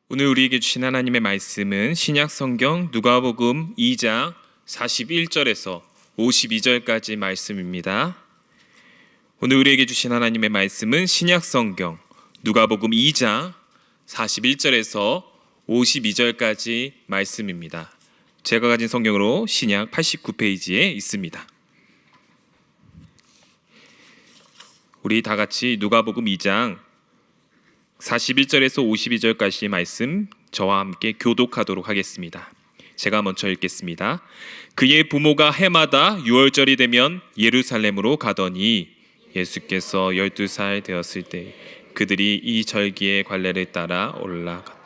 오늘 우리에게 주신 하나님의 말씀은 신약 성경 누가복음 2장 41절에서 52절까지 말씀입니다. 오늘 우리에게 주신 하나님의 말씀은 신약 성경 누가복음 2장 41절에서 52절까지 말씀입니다. 제가 가진 성경으로 신약 89페이지에 있습니다. 우리 다 같이 누가복음 2장 41절에서 52절까지 말씀 저와 함께 교독하도록 하겠습니다. 제가 먼저 읽겠습니다. 그의 부모가 해마다 6월절이 되면 예루살렘으로 가더니 예수께서 12살 되었을 때 그들이 이 절기의 관례를 따라 올라갔다.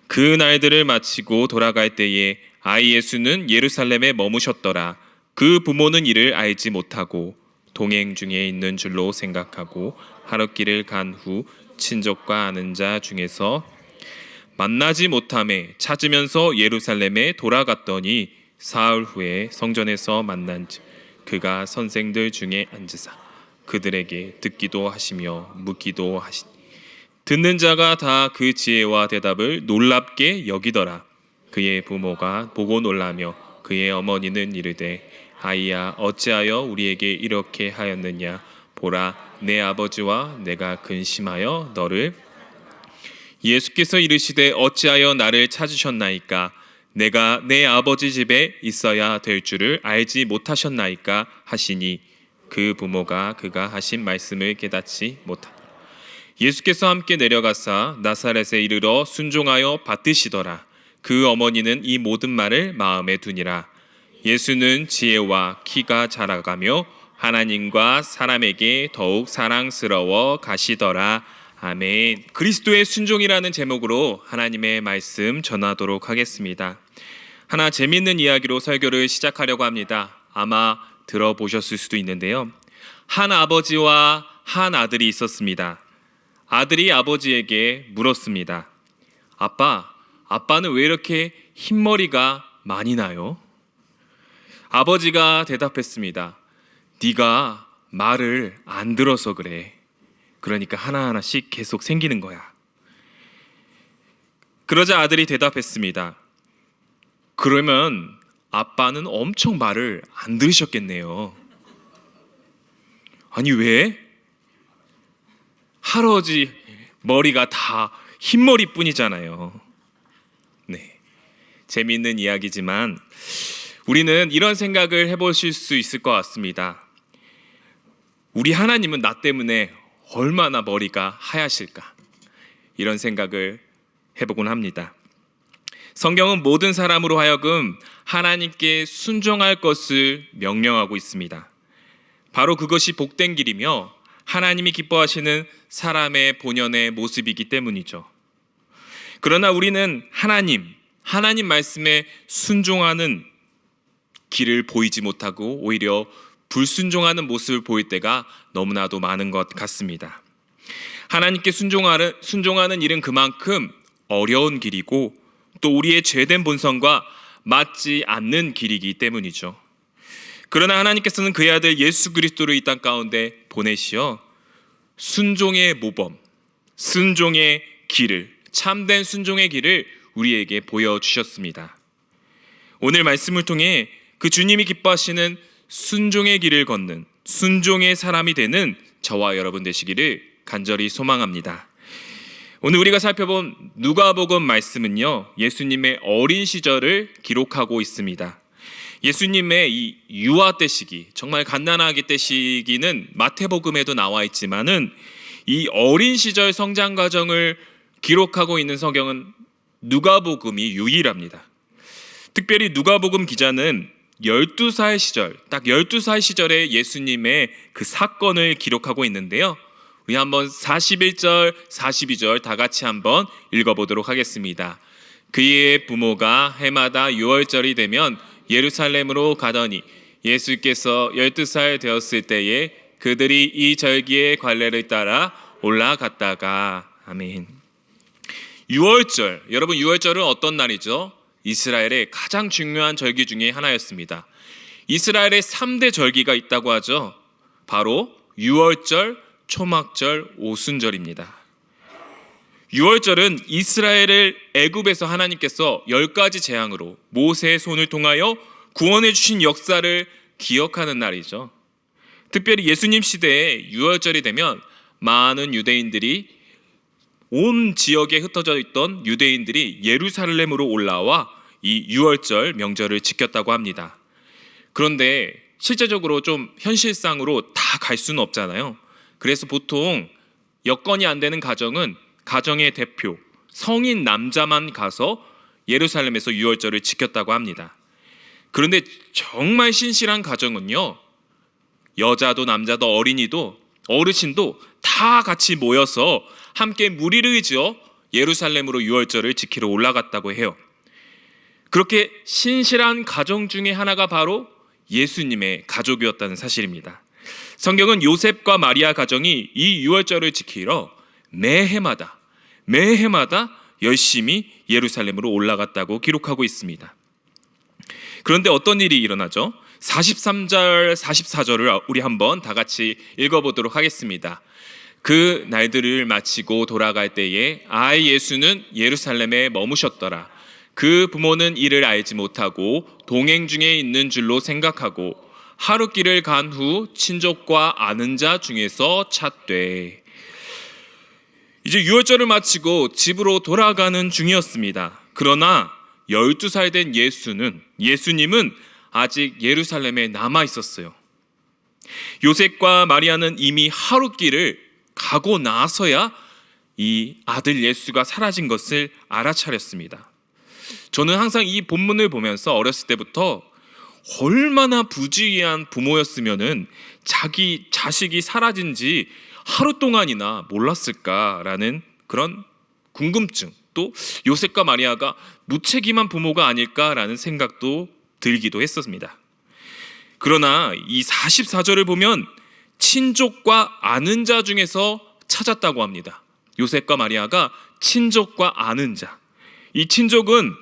그 날들을 마치고 돌아갈 때에 아이 예수는 예루살렘에 머무셨더라. 그 부모는 이를 알지 못하고 동행 중에 있는 줄로 생각하고 하룻길을 간 후 친족과 아는 자 중에서 만나지 못함에 찾으면서 예루살렘에 돌아갔더니 사흘 후에 성전에서 만난즉 그가 선생들 중에 앉으사 그들에게 듣기도 하시며 묻기도 하시니 듣는 자가 다 그 지혜와 대답을 놀랍게 여기더라. 그의 부모가 보고 놀라며 그의 어머니는 이르되 아이야 어찌하여 우리에게 이렇게 하였느냐. 보라 내 아버지와 내가 근심하여 너를. 예수께서 이르시되 어찌하여 나를 찾으셨나이까. 내가 내 아버지 집에 있어야 될 줄을 알지 못하셨나이까 하시니 그 부모가 그가 하신 말씀을 깨닫지 못하더라. 예수께서 함께 내려가사 나사렛에 이르러 순종하여 받드시더라. 그 어머니는 이 모든 말을 마음에 두니라. 예수는 지혜와 키가 자라가며 하나님과 사람에게 더욱 사랑스러워 가시더라. 아멘. 그리스도의 순종이라는 제목으로 하나님의 말씀 전하도록 하겠습니다. 하나 재미있는 이야기로 설교를 시작하려고 합니다. 아마 들어보셨을 수도 있는데요. 한 아버지와 한 아들이 있었습니다. 아들이 아버지에게 물었습니다. 아빠는 왜 이렇게 흰머리가 많이 나요? 아버지가 대답했습니다. 네가 말을 안 들어서 그래. 그러니까 하나하나씩 계속 생기는 거야. 그러자 아들이 대답했습니다. 그러면 아빠는 엄청 말을 안 들으셨겠네요. 아니 왜? 할아버지 머리가 다 흰머리뿐이잖아요. 네, 재미있는 이야기지만 우리는 이런 생각을 해보실 수 있을 것 같습니다. 우리 하나님은 나 때문에 얼마나 머리가 하얗실까? 이런 생각을 해보곤 합니다. 성경은 모든 사람으로 하여금 하나님께 순종할 것을 명령하고 있습니다. 바로 그것이 복된 길이며 하나님이 기뻐하시는 사람의 본연의 모습이기 때문이죠. 그러나 우리는 하나님 말씀에 순종하는 길을 보이지 못하고 오히려 불순종하는 모습을 보일 때가 너무나도 많은 것 같습니다. 하나님께 순종하는 일은 그만큼 어려운 길이고 또 우리의 죄된 본성과 맞지 않는 길이기 때문이죠. 그러나 하나님께서는 그의 아들 예수 그리스도를 이 땅 가운데 보내시어 순종의 모범, 순종의 길을, 참된 순종의 길을 우리에게 보여주셨습니다. 오늘 말씀을 통해 그 주님이 기뻐하시는 순종의 길을 걷는 순종의 사람이 되는 저와 여러분 되시기를 간절히 소망합니다. 오늘 우리가 살펴본 누가복음 말씀은요, 예수님의 어린 시절을 기록하고 있습니다. 예수님의 이 유아 때 시기, 정말 갓난아기 때 시기는 마태복음에도 나와 있지만은 이 어린 시절 성장 과정을 기록하고 있는 성경은 누가복음이 유일합니다. 특별히 누가복음 기자는 12살 시절, 딱 12살 시절에 예수님의 그 사건을 기록하고 있는데요. 우리 한번 41절, 42절 다 같이 한번 읽어보도록 하겠습니다. 그의 부모가 해마다 6월절이 되면 예루살렘으로 가더니 예수께서 12살 되었을 때에 그들이 이 절기의 관례를 따라 올라갔다가. 아멘. 6월절, 여러분 6월절은 어떤 날이죠? 이스라엘의 가장 중요한 절기 중에 하나였습니다. 이스라엘의 3대 절기가 있다고 하죠. 바로 유월절, 초막절, 오순절입니다. 유월절은 이스라엘을 애굽에서 하나님께서 10가지 재앙으로 모세의 손을 통하여 구원해 주신 역사를 기억하는 날이죠. 특별히 예수님 시대에 유월절이 되면 많은 유대인들이, 온 지역에 흩어져 있던 유대인들이 예루살렘으로 올라와 이 유월절 명절을 지켰다고 합니다. 그런데 실제적으로 좀 현실상으로 다 갈 수는 없잖아요. 그래서 보통 여건이 안 되는 가정은 가정의 대표, 성인 남자만 가서 예루살렘에서 유월절을 지켰다고 합니다. 그런데 정말 신실한 가정은요, 여자도 남자도 어린이도 어르신도 다 같이 모여서 함께 무리를 지어 예루살렘으로 유월절을 지키러 올라갔다고 해요. 그렇게 신실한 가정 중에 하나가 바로 예수님의 가족이었다는 사실입니다. 성경은 요셉과 마리아 가정이 이 유월절을 지키러 매해마다 열심히 예루살렘으로 올라갔다고 기록하고 있습니다. 그런데 어떤 일이 일어나죠? 43절, 44절을 우리 한번 다 같이 읽어보도록 하겠습니다. 그 날들을 마치고 돌아갈 때에 아이 예수는 예루살렘에 머무셨더라. 그 부모는 이를 알지 못하고 동행 중에 있는 줄로 생각하고 하룻길을 간 후 친족과 아는 자 중에서 찾되. 이제 유월절을 마치고 집으로 돌아가는 중이었습니다. 그러나 12살 된 예수님은 아직 예루살렘에 남아 있었어요. 요셉과 마리아는 이미 하룻길을 가고 나서야 이 아들 예수가 사라진 것을 알아차렸습니다. 저는 항상 이 본문을 보면서 어렸을 때부터 얼마나 부지런한 부모였으면은 자기 자식이 사라진 지 하루 동안이나 몰랐을까라는 그런 궁금증, 또 요셉과 마리아가 무책임한 부모가 아닐까라는 생각도 들기도 했었습니다. 그러나 이 44절을 보면 친족과 아는 자 중에서 찾았다고 합니다. 요셉과 마리아가 친족과 아는 자, 이 친족은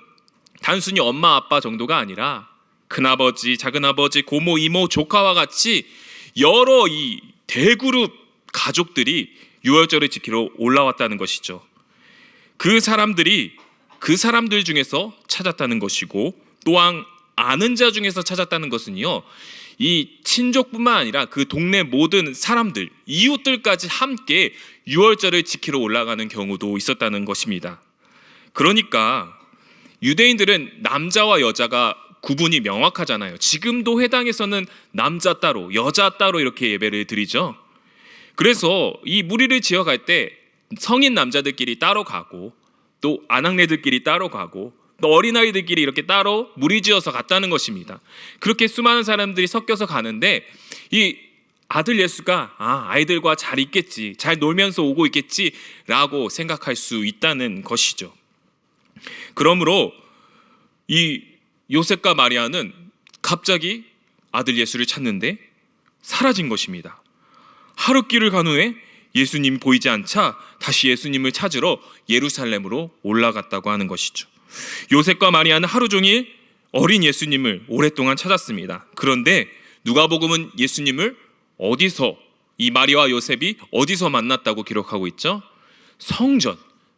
단순히 엄마 아빠 정도가 아니라 큰아버지, 작은아버지, 고모, 이모, 조카와 같이 여러 이 대그룹 가족들이 유월절을 지키러 올라왔다는 것이죠. 그 사람들 중에서 찾았다는 것이고, 또한 아는 자 중에서 찾았다는 것은요, 이 친족뿐만 아니라 그 동네 모든 사람들, 이웃들까지 함께 유월절을 지키러 올라가는 경우도 있었다는 것입니다. 그러니까 유대인들은 남자와 여자가 구분이 명확하잖아요. 지금도 회당에서는 남자 따로, 여자 따로 이렇게 예배를 드리죠. 그래서 이 무리를 지어갈 때 성인 남자들끼리 따로 가고, 또 아낙네들끼리 따로 가고, 또 어린아이들끼리 이렇게 따로 무리지어서 갔다는 것입니다. 그렇게 수많은 사람들이 섞여서 가는데 이 아들 예수가 아이들과 잘 있겠지, 잘 놀면서 오고 있겠지라고 생각할 수 있다는 것이죠. 그러므로 이 요셉과 마리아는 갑자기 아들 예수를 찾는데 사라진 것입니다. 하룻길을 간 후에 예수님이 보이지 않자 다시 예수님을 찾으러 예루살렘으로 올라갔다고 하는 것이죠. 요셉과 마리아는 하루 종일 어린 예수님을 오랫동안 찾았습니다. 그런데 누가복음은 예수님을 어디서, 이 마리아와 요셉이 어디서 만났다고 기록하고 있죠?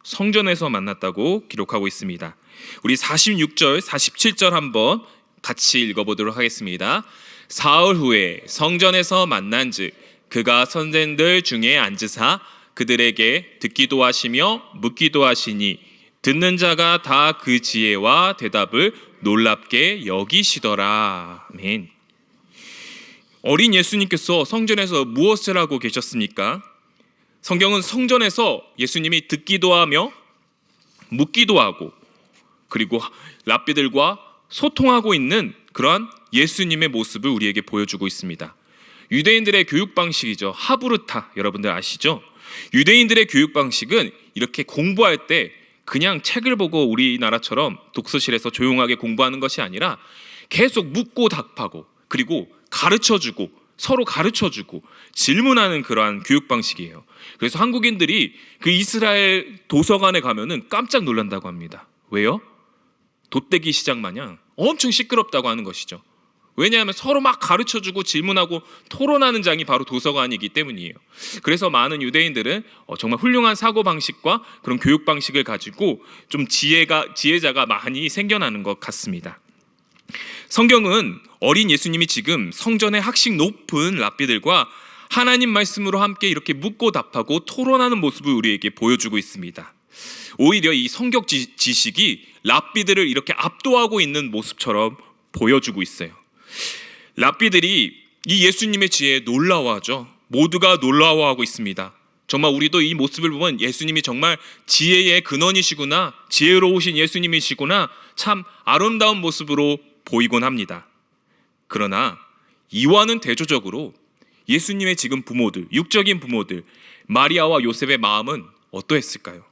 성전에서 만났다고 기록하고 있습니다. 우리 46절, 47절 한번 같이 읽어보도록 하겠습니다. 사흘 후에 성전에서 만난즉 그가 선생들 중에 앉으사 그들에게 듣기도 하시며 묻기도 하시니 듣는 자가 다 그 지혜와 대답을 놀랍게 여기시더라. 아멘. 어린 예수님께서 성전에서 무엇을 하고 계셨습니까? 성경은 성전에서 예수님이 듣기도 하며 묻기도 하고, 그리고 랍비들과 소통하고 있는 그러한 예수님의 모습을 우리에게 보여주고 있습니다. 유대인들의 교육 방식이죠. 하브르타, 여러분들 아시죠? 유대인들의 교육 방식은 이렇게 공부할 때 그냥 책을 보고 우리나라처럼 독서실에서 조용하게 공부하는 것이 아니라 계속 묻고 답하고, 그리고 가르쳐주고, 서로 가르쳐주고 질문하는 그러한 교육 방식이에요. 그래서 한국인들이 그 이스라엘 도서관에 가면은 깜짝 놀란다고 합니다. 왜요? 돗대기 시장 마냥 엄청 시끄럽다고 하는 것이죠. 왜냐하면 서로 막 가르쳐주고 질문하고 토론하는 장이 바로 도서관이기 때문이에요. 그래서 많은 유대인들은 정말 훌륭한 사고방식과 그런 교육 방식을 가지고 좀 지혜자가 많이 생겨나는 것 같습니다. 성경은 어린 예수님이 지금 성전의 학식 높은 랍비들과 하나님 말씀으로 함께 이렇게 묻고 답하고 토론하는 모습을 우리에게 보여주고 있습니다. 오히려 이 성경 지식이 랍비들을 이렇게 압도하고 있는 모습처럼 보여주고 있어요. 랍비들이 이 예수님의 지혜에 놀라워하죠. 모두가 놀라워하고 있습니다. 정말 우리도 이 모습을 보면 예수님이 정말 지혜의 근원이시구나, 지혜로우신 예수님이시구나, 참 아름다운 모습으로 보이곤 합니다. 그러나 이와는 대조적으로 예수님의 지금 부모들, 육적인 부모들 마리아와 요셉의 마음은 어떠했을까요?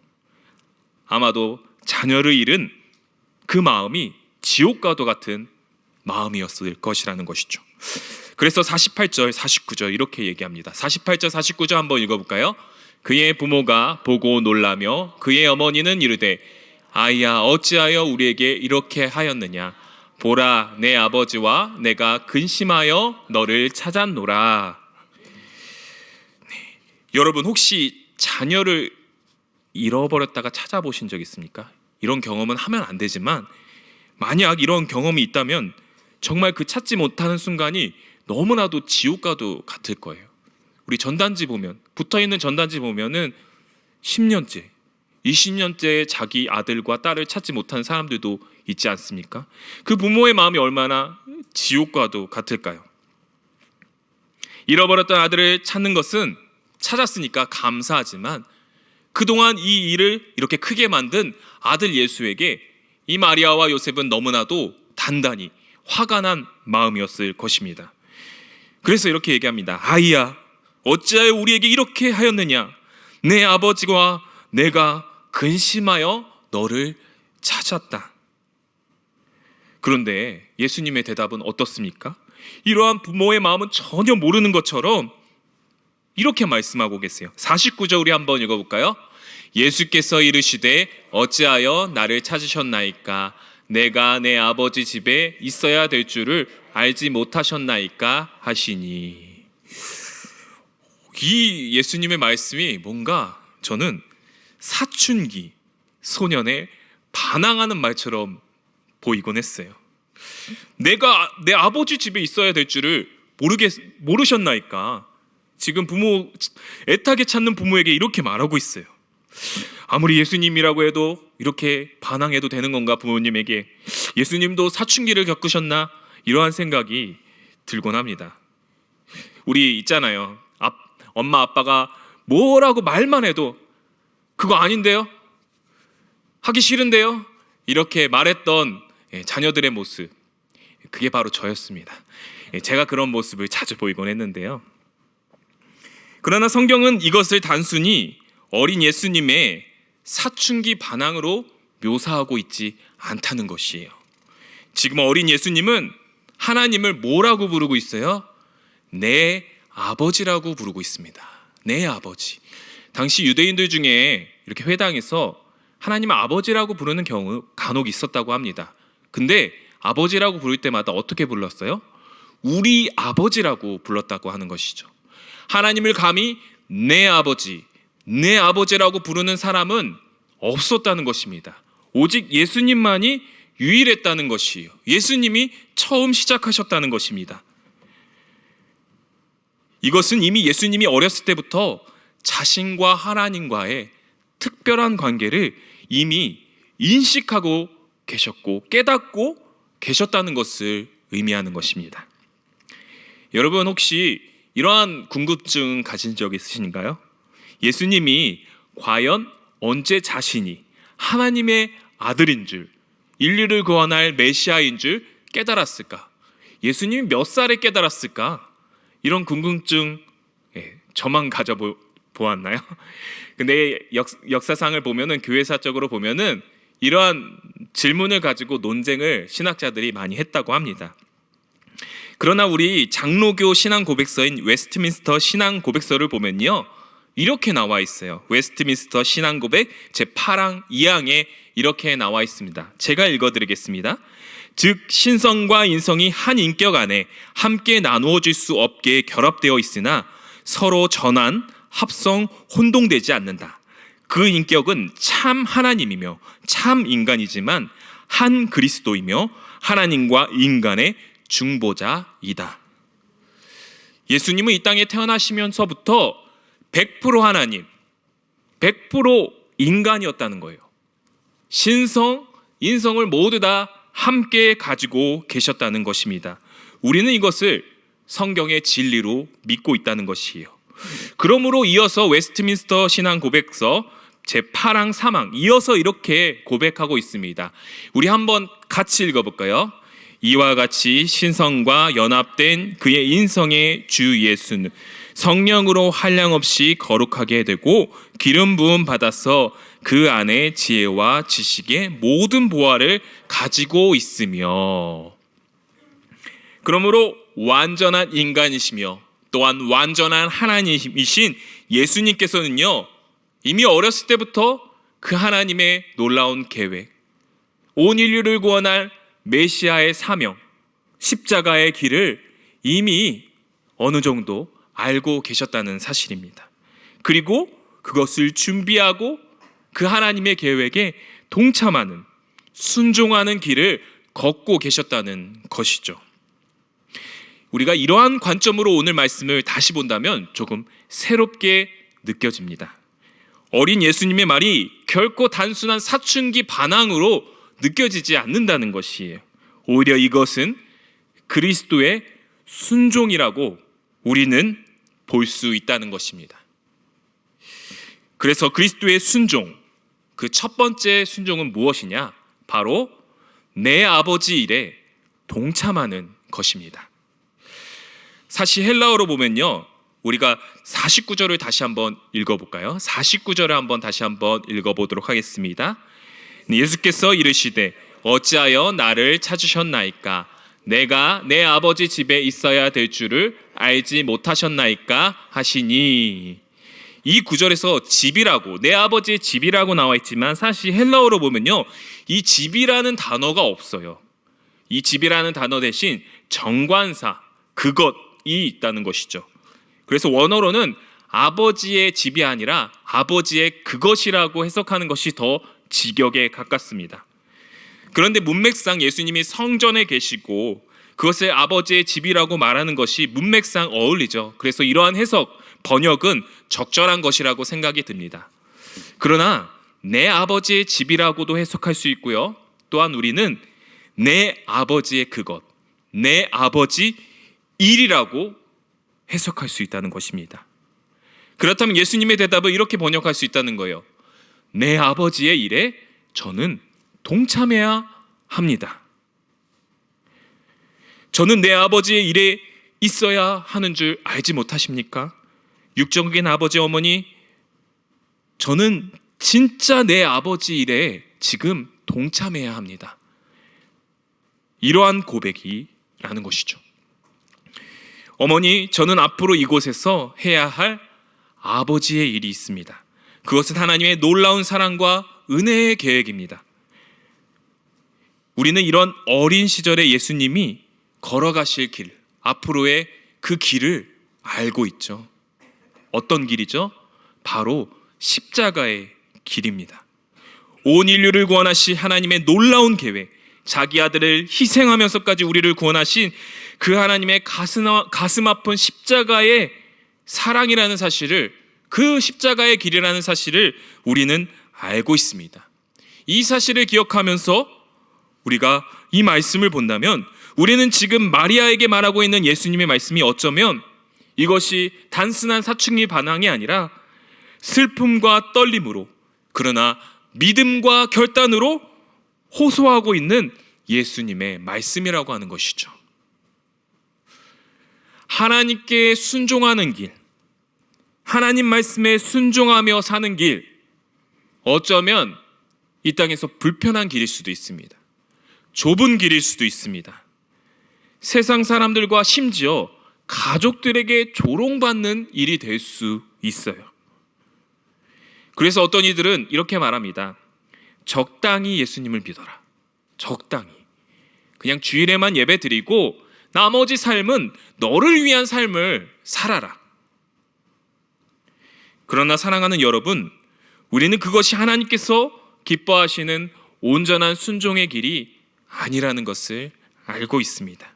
아마도 자녀를 잃은 그 마음이 지옥과도 같은 마음이었을 것이라는 것이죠. 그래서 48절, 49절 이렇게 얘기합니다. 48절, 49절 한번 읽어볼까요? 그의 부모가 보고 놀라며 그의 어머니는 이르되 아이야 어찌하여 우리에게 이렇게 하였느냐? 보라 내 아버지와 내가 근심하여 너를 찾았노라. 네. 여러분 혹시 자녀를 잃어버렸다가 찾아보신 적 있습니까? 이런 경험은 하면 안 되지만 만약 이런 경험이 있다면 정말 그 찾지 못하는 순간이 너무나도 지옥과도 같을 거예요. 우리 전단지 보면, 붙어있는 전단지 보면은 10년째, 20년째 자기 아들과 딸을 찾지 못하는 사람들도 있지 않습니까? 그 부모의 마음이 얼마나 지옥과도 같을까요? 잃어버렸던 아들을 찾는 것은 찾았으니까 감사하지만 그동안 이 일을 이렇게 크게 만든 아들 예수에게 이 마리아와 요셉은 너무나도 단단히 화가 난 마음이었을 것입니다. 그래서 이렇게 얘기합니다. 아이야 어찌하여 우리에게 이렇게 하였느냐? 내 아버지와 내가 근심하여 너를 찾았다. 그런데 예수님의 대답은 어떻습니까? 이러한 부모의 마음은 전혀 모르는 것처럼 이렇게 말씀하고 계세요. 49절 우리 한번 읽어볼까요? 예수께서 이르시되 어찌하여 나를 찾으셨나이까? 내가 내 아버지 집에 있어야 될 줄을 알지 못하셨나이까 하시니. 이 예수님의 말씀이 뭔가 저는 사춘기 소년의 반항하는 말처럼 보이곤 했어요. 내가 내 아버지 집에 있어야 될 줄을 모르셨나이까? 지금 부모 애타게 찾는 부모에게 이렇게 말하고 있어요. 아무리 예수님이라고 해도 이렇게 반항해도 되는 건가? 부모님에게 예수님도 사춘기를 겪으셨나? 이러한 생각이 들곤 합니다. 우리 있잖아요. 엄마 아빠가 뭐라고 말만 해도 그거 아닌데요? 하기 싫은데요? 이렇게 말했던 자녀들의 모습, 그게 바로 저였습니다. 제가 그런 모습을 자주 보이곤 했는데요. 그러나 성경은 이것을 단순히 어린 예수님의 사춘기 반항으로 묘사하고 있지 않다는 것이에요. 지금 어린 예수님은 하나님을 뭐라고 부르고 있어요? 내 아버지라고 부르고 있습니다. 내 아버지. 당시 유대인들 중에 이렇게 회당에서 하나님을 아버지라고 부르는 경우 간혹 있었다고 합니다. 근데 아버지라고 부를 때마다 어떻게 불렀어요? 우리 아버지라고 불렀다고 하는 것이죠. 하나님을 감히 내 아버지, 내 아버지라고 부르는 사람은 없었다는 것입니다. 오직 예수님만이 유일했다는 것이에요. 예수님이 처음 시작하셨다는 것입니다. 이것은 이미 예수님이 어렸을 때부터 자신과 하나님과의 특별한 관계를 이미 인식하고 계셨고 깨닫고 계셨다는 것을 의미하는 것입니다. 여러분 혹시 이러한 궁금증 가진 적 있으신가요? 예수님이 과연 언제 자신이 하나님의 아들인 줄, 인류를 구원할 메시아인 줄 깨달았을까? 예수님이 몇 살에 깨달았을까? 이런 궁금증 저만 가져보았나요? 근데 역사상을 보면은 교회사적으로 보면은 이러한 질문을 가지고 논쟁을 신학자들이 많이 했다고 합니다. 그러나 우리 장로교 신앙 고백서인 웨스트민스터 신앙 고백서를 보면요, 이렇게 나와 있어요. 웨스트민스터 신앙 고백 제8항 2항에 이렇게 나와 있습니다. 제가 읽어드리겠습니다. 즉 신성과 인성이 한 인격 안에 함께 나누어질 수 없게 결합되어 있으나 서로 전환, 합성, 혼동되지 않는다. 그 인격은 참 하나님이며 참 인간이지만 한 그리스도이며 하나님과 인간의 중보자이다. 예수님은 이 땅에 태어나시면서부터 100% 하나님, 100% 인간이었다는 거예요. 신성, 인성을 모두 다 함께 가지고 계셨다는 것입니다. 우리는 이것을 성경의 진리로 믿고 있다는 것이에요. 그러므로 이어서 웨스트민스터 신앙 고백서 제8항 3항 이어서 이렇게 고백하고 있습니다. 우리 한번 같이 읽어볼까요? 이와 같이 신성과 연합된 그의 인성의 주 예수는 성령으로 한량없이 거룩하게 되고 기름 부음 받아서 그 안에 지혜와 지식의 모든 보화를 가지고 있으며, 그러므로 완전한 인간이시며 또한 완전한 하나님이신 예수님께서는요, 이미 어렸을 때부터 그 하나님의 놀라운 계획, 온 인류를 구원할 메시아의 사명, 십자가의 길을 이미 어느 정도 알고 계셨다는 사실입니다. 그리고 그것을 준비하고 그 하나님의 계획에 동참하는, 순종하는 길을 걷고 계셨다는 것이죠. 우리가 이러한 관점으로 오늘 말씀을 다시 본다면 조금 새롭게 느껴집니다. 어린 예수님의 말이 결코 단순한 사춘기 반항으로 느껴지지 않는다는 것이에요. 오히려 이것은 그리스도의 순종이라고 우리는 볼 수 있다는 것입니다. 그래서 그리스도의 순종, 그 첫 번째 순종은 무엇이냐? 바로 내 아버지 일에 동참하는 것입니다. 사실 헬라어로 보면요, 우리가 49절을 다시 한번 읽어볼까요? 49절을 한번 다시 한번 읽어보도록 하겠습니다. 예수께서 이르시되 어찌하여 나를 찾으셨나이까? 내가 내 아버지 집에 있어야 될 줄을 알지 못하셨나이까? 하시니. 이 구절에서 집이라고, 내 아버지의 집이라고 나와 있지만 사실 헬라어로 보면요, 이 집이라는 단어가 없어요. 이 집이라는 단어 대신 정관사, 그것이 있다는 것이죠. 그래서 원어로는 아버지의 집이 아니라 아버지의 그것이라고 해석하는 것이 더 직역에 가깝습니다. 그런데 문맥상 예수님이 성전에 계시고 그것을 아버지의 집이라고 말하는 것이 문맥상 어울리죠. 그래서 이러한 해석, 번역은 적절한 것이라고 생각이 듭니다. 그러나 내 아버지의 집이라고도 해석할 수 있고요, 또한 우리는 내 아버지의 그것, 내 아버지 일이라고 해석할 수 있다는 것입니다. 그렇다면 예수님의 대답을 이렇게 번역할 수 있다는 거예요. 내 아버지의 일에 저는 동참해야 합니다. 저는 내 아버지의 일에 있어야 하는 줄 알지 못하십니까? 육적인 아버지 어머니, 저는 진짜 내 아버지 일에 지금 동참해야 합니다. 이러한 고백이라는 것이죠. 어머니, 저는 앞으로 이곳에서 해야 할 아버지의 일이 있습니다. 그것은 하나님의 놀라운 사랑과 은혜의 계획입니다. 우리는 이런 어린 시절에 예수님이 걸어가실 길, 앞으로의 그 길을 알고 있죠. 어떤 길이죠? 바로 십자가의 길입니다. 온 인류를 구원하신 하나님의 놀라운 계획, 자기 아들을 희생하면서까지 우리를 구원하신 그 하나님의 가슴 아픈 십자가의 사랑이라는 사실을, 그 십자가의 길이라는 사실을 우리는 알고 있습니다. 이 사실을 기억하면서 우리가 이 말씀을 본다면 우리는 지금 마리아에게 말하고 있는 예수님의 말씀이 어쩌면 이것이 단순한 사춘기 반항이 아니라 슬픔과 떨림으로, 그러나 믿음과 결단으로 호소하고 있는 예수님의 말씀이라고 하는 것이죠. 하나님께 순종하는 길, 하나님 말씀에 순종하며 사는 길, 어쩌면 이 땅에서 불편한 길일 수도 있습니다. 좁은 길일 수도 있습니다. 세상 사람들과 심지어 가족들에게 조롱받는 일이 될 수 있어요. 그래서 어떤 이들은 이렇게 말합니다. 적당히 예수님을 믿어라. 적당히. 그냥 주일에만 예배 드리고 나머지 삶은 너를 위한 삶을 살아라. 그러나 사랑하는 여러분, 우리는 그것이 하나님께서 기뻐하시는 온전한 순종의 길이 아니라는 것을 알고 있습니다.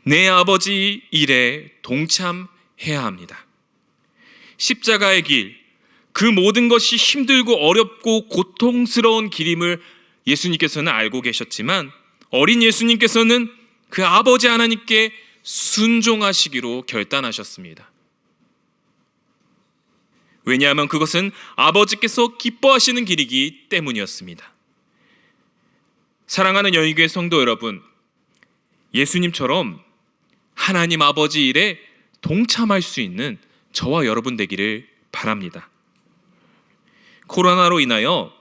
내 아버지 일에 동참해야 합니다. 십자가의 길, 그 모든 것이 힘들고 어렵고 고통스러운 길임을 예수님께서는 알고 계셨지만 어린 예수님께서는 그 아버지 하나님께 순종하시기로 결단하셨습니다. 왜냐하면 그것은 아버지께서 기뻐하시는 길이기 때문이었습니다. 사랑하는 영희교회 성도 여러분, 예수님처럼 하나님 아버지 일에 동참할 수 있는 저와 여러분 되기를 바랍니다. 코로나로 인하여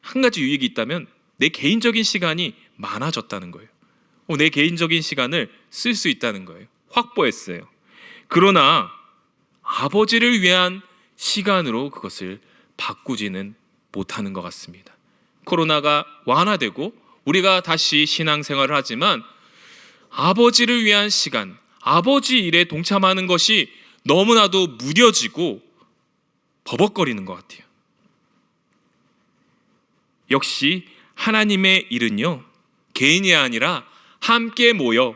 한 가지 유익이 있다면 내 개인적인 시간이 많아졌다는 거예요. 내 개인적인 시간을 쓸 수 있다는 거예요. 확보했어요. 그러나 아버지를 위한 시간으로 그것을 바꾸지는 못하는 것 같습니다. 코로나가 완화되고 우리가 다시 신앙생활을 하지만 아버지를 위한 시간, 아버지 일에 동참하는 것이 너무나도 무뎌지고 버벅거리는 것 같아요. 역시 하나님의 일은요, 개인이 아니라 함께 모여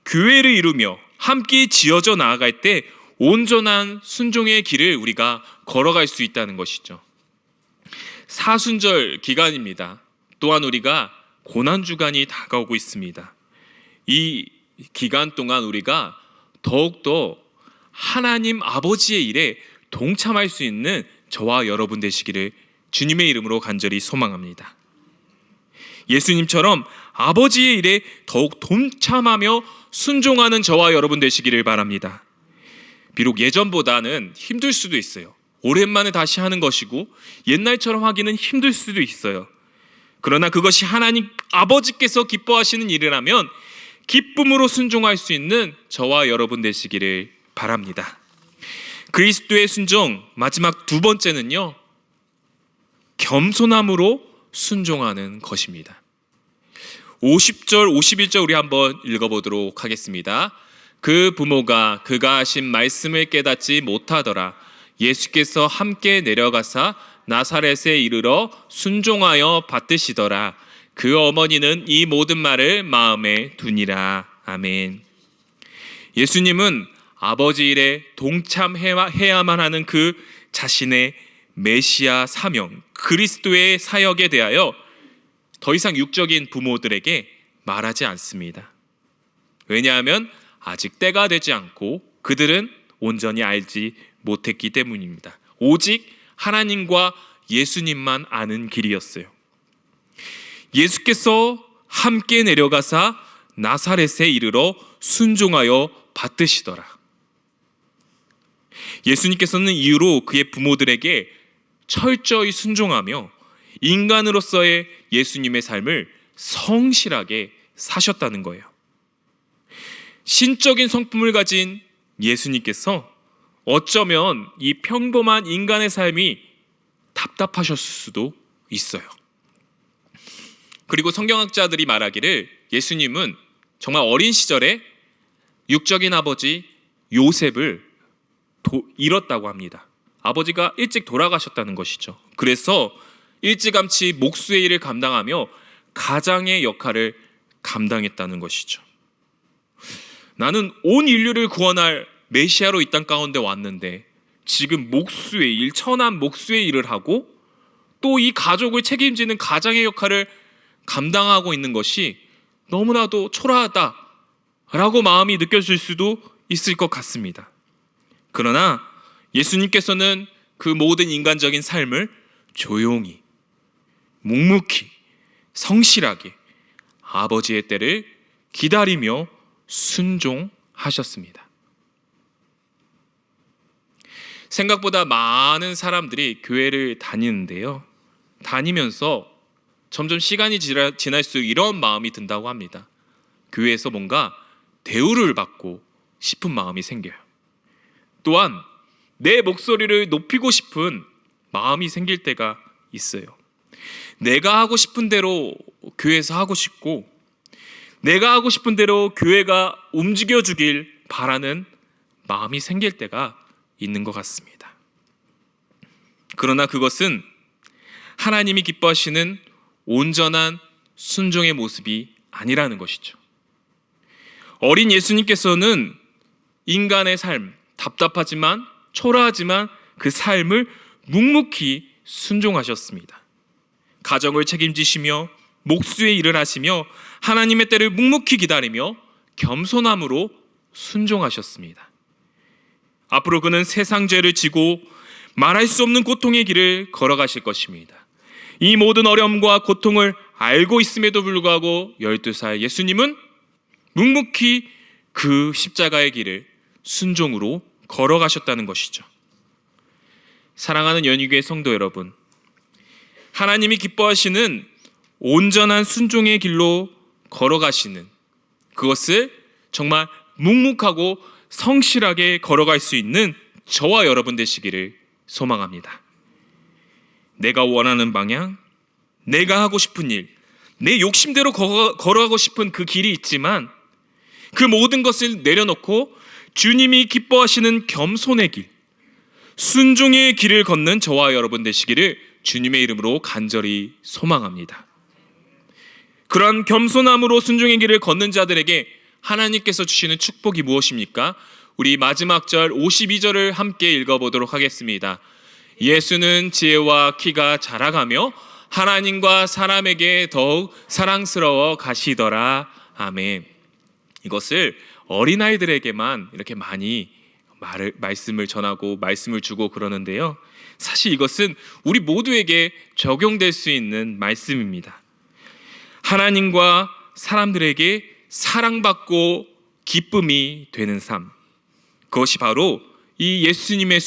교회를 이루며 함께 지어져 나아갈 때 온전한 순종의 길을 우리가 걸어갈 수 있다는 것이죠. 사순절 기간입니다. 또한 우리가 고난주간이 다가오고 있습니다. 이 기간 동안 우리가 더욱더 하나님 아버지의 일에 동참할 수 있는 저와 여러분 되시기를 주님의 이름으로 간절히 소망합니다. 예수님처럼 아버지의 일에 더욱 동참하며 순종하는 저와 여러분 되시기를 바랍니다. 비록 예전보다는 힘들 수도 있어요. 오랜만에 다시 하는 것이고 옛날처럼 하기는 힘들 수도 있어요. 그러나 그것이 하나님 아버지께서 기뻐하시는 일이라면 기쁨으로 순종할 수 있는 저와 여러분 되시기를 바랍니다. 그리스도의 순종 마지막 두 번째는요, 겸손함으로 순종하는 것입니다. 50절 51절 우리 한번 읽어보도록 하겠습니다. 그 부모가 그가 하신 말씀을 깨닫지 못하더라. 예수께서 함께 내려가사 나사렛에 이르러 순종하여 받드시더라. 그 어머니는 이 모든 말을 마음에 두니라. 아멘. 예수님은 아버지 일에 동참해야만 하는 그 자신의 메시아 사명, 그리스도의 사역에 대하여 더 이상 육적인 부모들에게 말하지 않습니다. 왜냐하면 아직 때가 되지 않고 그들은 온전히 알지 못했기 때문입니다. 오직 하나님과 예수님만 아는 길이었어요. 예수께서 함께 내려가사 나사렛에 이르러 순종하여 받드시더라. 예수님께서는 이후로 그의 부모들에게 철저히 순종하며 인간으로서의 예수님의 삶을 성실하게 사셨다는 거예요. 신적인 성품을 가진 예수님께서 어쩌면 이 평범한 인간의 삶이 답답하셨을 수도 있어요. 그리고 성경학자들이 말하기를 예수님은 정말 어린 시절에 육적인 아버지 요셉을 잃었다고 합니다. 아버지가 일찍 돌아가셨다는 것이죠. 그래서 일찌감치 목수의 일을 감당하며 가장의 역할을 감당했다는 것이죠. 나는 온 인류를 구원할 메시아로 이 땅 가운데 왔는데 지금 목수의 일, 천한 목수의 일을 하고 또 이 가족을 책임지는 가장의 역할을 감당하고 있는 것이 너무나도 초라하다라고 마음이 느껴질 수도 있을 것 같습니다. 그러나 예수님께서는 그 모든 인간적인 삶을 조용히, 묵묵히, 성실하게 아버지의 때를 기다리며 순종하셨습니다. 생각보다 많은 사람들이 교회를 다니는데요, 다니면서 점점 시간이 지날수록 이런 마음이 든다고 합니다. 교회에서 뭔가 대우를 받고 싶은 마음이 생겨요. 또한 내 목소리를 높이고 싶은 마음이 생길 때가 있어요. 내가 하고 싶은 대로 교회에서 하고 싶고 내가 하고 싶은 대로 교회가 움직여주길 바라는 마음이 생길 때가 있는 것 같습니다. 그러나 그것은 하나님이 기뻐하시는 온전한 순종의 모습이 아니라는 것이죠. 어린 예수님께서는 인간의 삶, 답답하지만 초라하지만 그 삶을 묵묵히 순종하셨습니다. 가정을 책임지시며 목수의 일을 하시며 하나님의 때를 묵묵히 기다리며 겸손함으로 순종하셨습니다. 앞으로 그는 세상 죄를 지고 말할 수 없는 고통의 길을 걸어가실 것입니다. 이 모든 어려움과 고통을 알고 있음에도 불구하고 12살 예수님은 묵묵히 그 십자가의 길을 순종으로 걸어가셨다는 것이죠. 사랑하는 연희교회 성도 여러분, 하나님이 기뻐하시는 온전한 순종의 길로 걸어가시는, 그것을 정말 묵묵하고 성실하게 걸어갈 수 있는 저와 여러분 되시기를 소망합니다. 내가 원하는 방향, 내가 하고 싶은 일, 내 욕심대로 걸어가고 싶은 그 길이 있지만 그 모든 것을 내려놓고 주님이 기뻐하시는 겸손의 길, 순종의 길을 걷는 저와 여러분 되시기를 주님의 이름으로 간절히 소망합니다. 그러한 겸손함으로 순종의 길을 걷는 자들에게 하나님께서 주시는 축복이 무엇입니까? 우리 마지막 절 52절을 함께 읽어보도록 하겠습니다. 예수는 지혜와 키가 자라가며 하나님과 사람에게 더욱 사랑스러워 가시더라. 아멘. 이것을 어린아이들에게만 이렇게 많이 말씀을 전하고 말씀을 주고 그러는데요, 사실 이것은 우리 모두에게 적용될 수 있는 말씀입니다. 하나님과 사람들에게 사랑받고 기쁨이 되는 삶, 그것이 바로 이 예수님의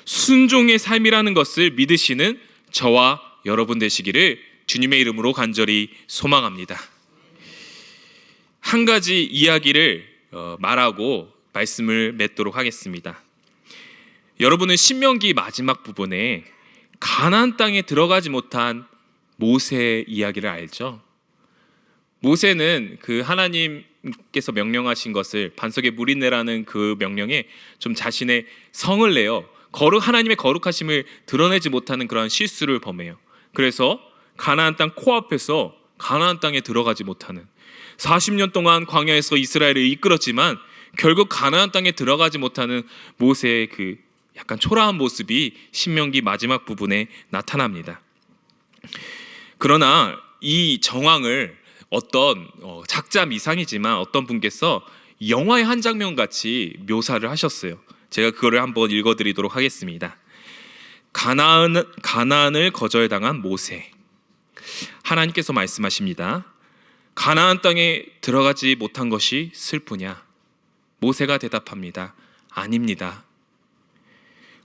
순종의 삶이라는 것을 믿으시는 저와 여러분 되시기를 주님의 이름으로 간절히 소망합니다. 한 가지 이야기를 말하고 말씀을 맺도록 하겠습니다. 여러분은 신명기 마지막 부분에 가나안 땅에 들어가지 못한 모세의 이야기를 알죠? 모세는 그 하나님께서 명령하신 것을, 반석에 물이 내라는 그 명령에 좀 자신의 성을 내어 하나님의 거룩하심을 드러내지 못하는 그런 실수를 범해요. 그래서 가나안 땅 코앞에서 가나안 땅에 들어가지 못하는, 40년 동안 광야에서 이스라엘을 이끌었지만 결국 가나안 땅에 들어가지 못하는 모세의 그 약간 초라한 모습이 신명기 마지막 부분에 나타납니다. 그러나 이 정황을 어떤 작자 미상이지만 어떤 분께서 영화의 한 장면 같이 묘사를 하셨어요. 제가 그거를 한번 읽어드리도록 하겠습니다. 가나안을 거절당한 모세. 하나님께서 말씀하십니다. 가나안 땅에 들어가지 못한 것이 슬프냐? 모세가 대답합니다. 아닙니다.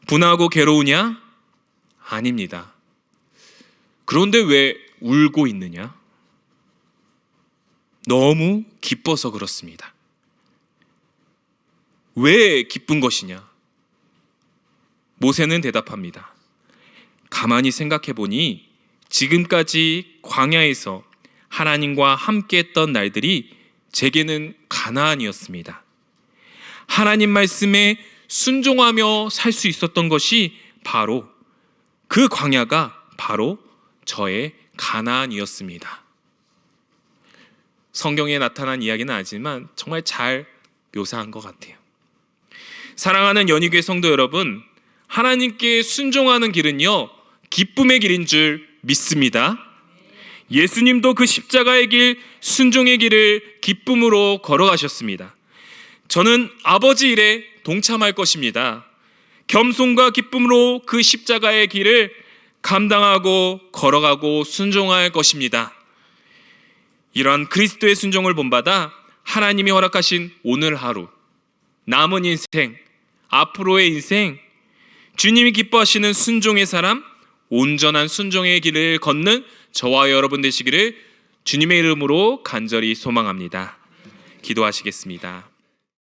분하고 괴로우냐? 아닙니다. 그런데 왜 울고 있느냐? 너무 기뻐서 그렇습니다. 왜 기쁜 것이냐? 모세는 대답합니다. 가만히 생각해 보니 지금까지 광야에서 하나님과 함께했던 날들이 제게는 가나안이었습니다. 하나님 말씀에 순종하며 살 수 있었던 것이 바로 그 광야가 바로 저의 가나안이었습니다. 성경에 나타난 이야기는 아니지만 정말 잘 묘사한 것 같아요. 사랑하는 연희교회 성도 여러분, 하나님께 순종하는 길은요, 기쁨의 길인 줄 믿습니다. 예수님도 그 십자가의 길, 순종의 길을 기쁨으로 걸어가셨습니다. 저는 아버지 일에 동참할 것입니다. 겸손과 기쁨으로 그 십자가의 길을 감당하고 걸어가고 순종할 것입니다. 이러한 그리스도의 순종을 본받아 하나님이 허락하신 오늘 하루, 남은 인생, 앞으로의 인생, 주님이 기뻐하시는 순종의 사람, 온전한 순종의 길을 걷는 저와 여러분 되시기를 주님의 이름으로 간절히 소망합니다. 기도하시겠습니다.